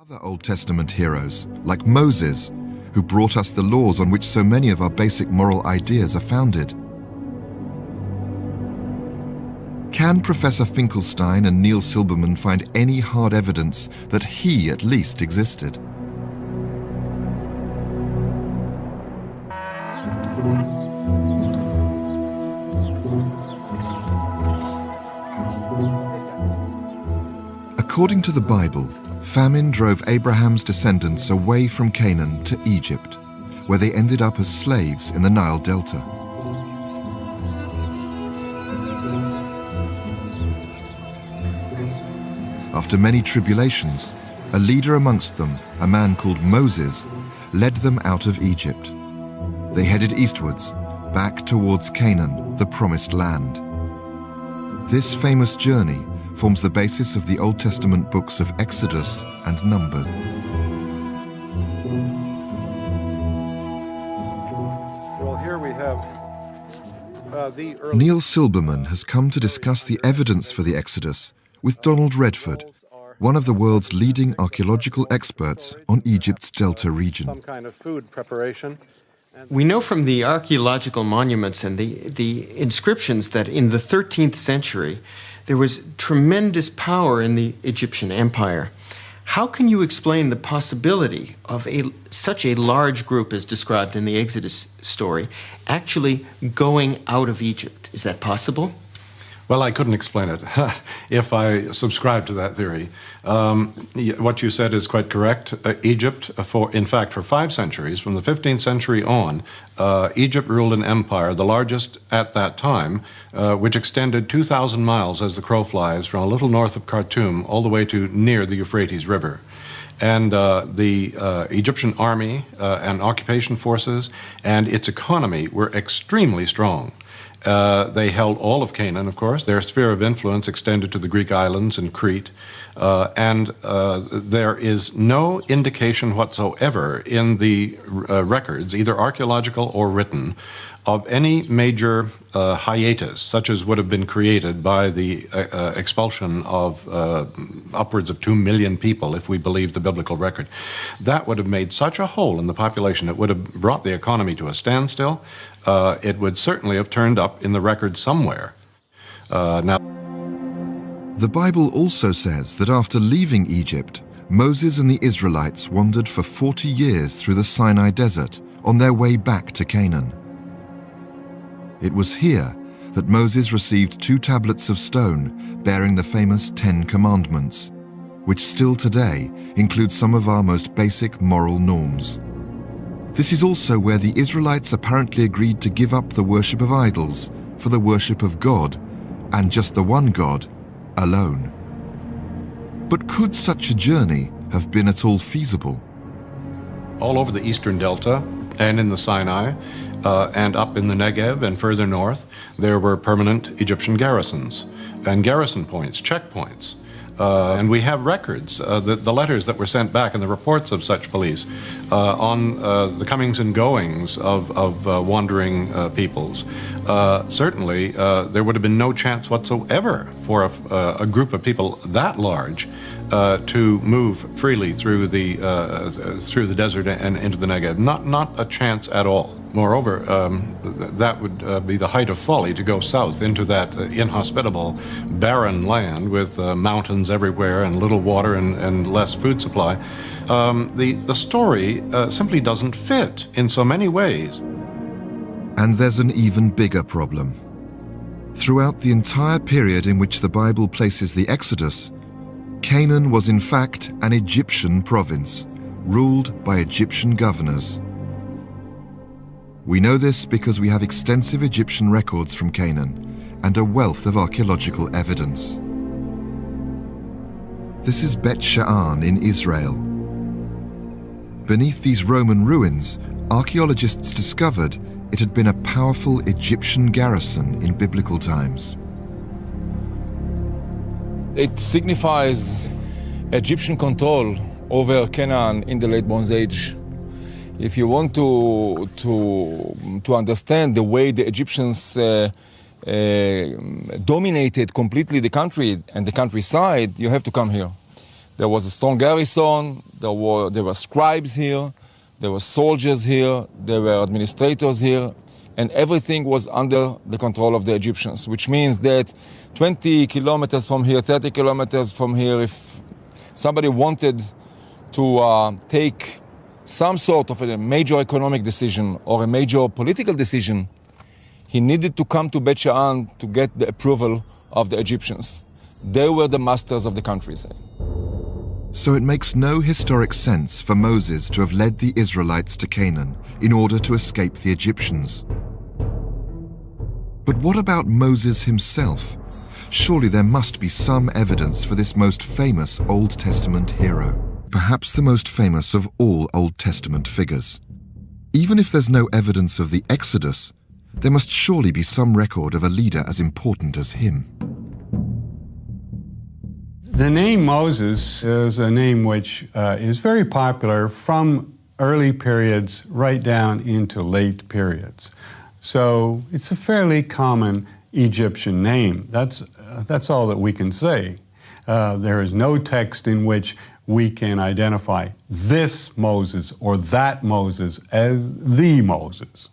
Other Old Testament heroes, like Moses, who brought us the laws on which so many of our basic moral ideas are founded. Can Professor Finkelstein and Neil Silberman find any hard evidence that he at least existed? According to the Bible, famine drove Abraham's descendants away from Canaan to Egypt, where they ended up as slaves in the Nile Delta. After many tribulations, a leader amongst them, a man called Moses, led them out of Egypt. They headed eastwards, back towards Canaan, the promised land. This famous journey forms the basis of the Old Testament books of Exodus and Numbers. Well, here we have the early... Neil Silberman has come to discuss the evidence for the Exodus with Donald Redford, one of the world's leading archaeological experts on Egypt's Delta region. Some kind of food preparation. We know from the archaeological monuments and the inscriptions that in the 13th century there was tremendous power in the Egyptian empire. How can you explain the possibility of such a large group as described in the Exodus story actually going out of Egypt? Is that possible? Well, I couldn't explain it if I subscribe to that theory. What you said is quite correct. Egypt, in fact, for 5 centuries, from the 15th century on, Egypt ruled an empire, the largest at that time, which extended 2,000 miles as the crow flies from a little north of Khartoum all the way to near the Euphrates River. And the Egyptian army and occupation forces and its economy were extremely strong. They held all of Canaan, of course. Their sphere of influence extended to the Greek islands and Crete. And there is no indication whatsoever in the records, either archaeological or written, of any major hiatus, such as would have been created by the expulsion of upwards of 2 million people, if we believe the biblical record. That would have made such a hole in the population, it would have brought the economy to a standstill. It would certainly have turned up in the record somewhere. Now, the Bible also says that after leaving Egypt, Moses and the Israelites wandered for 40 years through the Sinai desert on their way back to Canaan. It was here that Moses received 2 tablets of stone bearing the famous 10 Commandments, which still today include some of our most basic moral norms. This is also where the Israelites apparently agreed to give up the worship of idols for the worship of God, and just the one God, alone. But could such a journey have been at all feasible? all over the eastern delta and in the Sinai, and up in the Negev and further north, there were permanent Egyptian garrisons and garrison points, checkpoints. And we have records, the letters that were sent back and the reports of such police on the comings and goings of wandering peoples. Certainly, there would have been no chance whatsoever for a group of people that large to move freely through the desert and into the Negev. Not a chance at all. Moreover, that would be the height of folly to go south into that inhospitable, barren land with mountains everywhere and little water and less food supply. The story simply doesn't fit in so many ways. And there's an even bigger problem. Throughout the entire period in which the Bible places the Exodus, Canaan was in fact an Egyptian province, ruled by Egyptian governors. We know this because we have extensive Egyptian records from Canaan and a wealth of archaeological evidence. This is Bet Sha'an in Israel. Beneath these Roman ruins, archaeologists discovered it had been a powerful Egyptian garrison in biblical times. It signifies Egyptian control over Canaan in the late Bronze Age. If you want to understand the way the Egyptians dominated completely the country and the countryside, you have to come here. There was a strong garrison, there were scribes here, there were soldiers here, there were administrators here, and everything was under the control of the Egyptians, which means that 20 kilometers from here, 30 kilometers from here, if somebody wanted to take some sort of a major economic decision or a major political decision, he needed to come to Bet Sha'an to get the approval of the Egyptians. They were the masters of the countryside. So it makes no historic sense for Moses to have led the Israelites to Canaan in order to escape the Egyptians. But what about Moses himself? Surely there must be some evidence for this most famous Old Testament hero, perhaps the most famous of all Old Testament figures. Even if there's no evidence of the Exodus, there must surely be some record of a leader as important as him. The name Moses is a name which is very popular from early periods right down into late periods. So it's a fairly common Egyptian name. That's all that we can say. There is no text in which we can identify this Moses or that Moses as the Moses.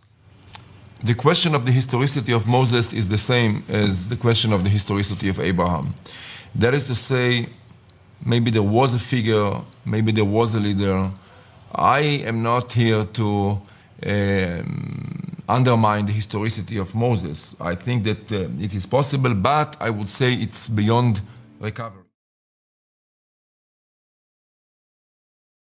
The question of the historicity of Moses is the same as the question of the historicity of Abraham. That is to say, maybe there was a figure, maybe there was a leader. I am not here to undermine the historicity of Moses. I think that it is possible, but I would say it's beyond recovery.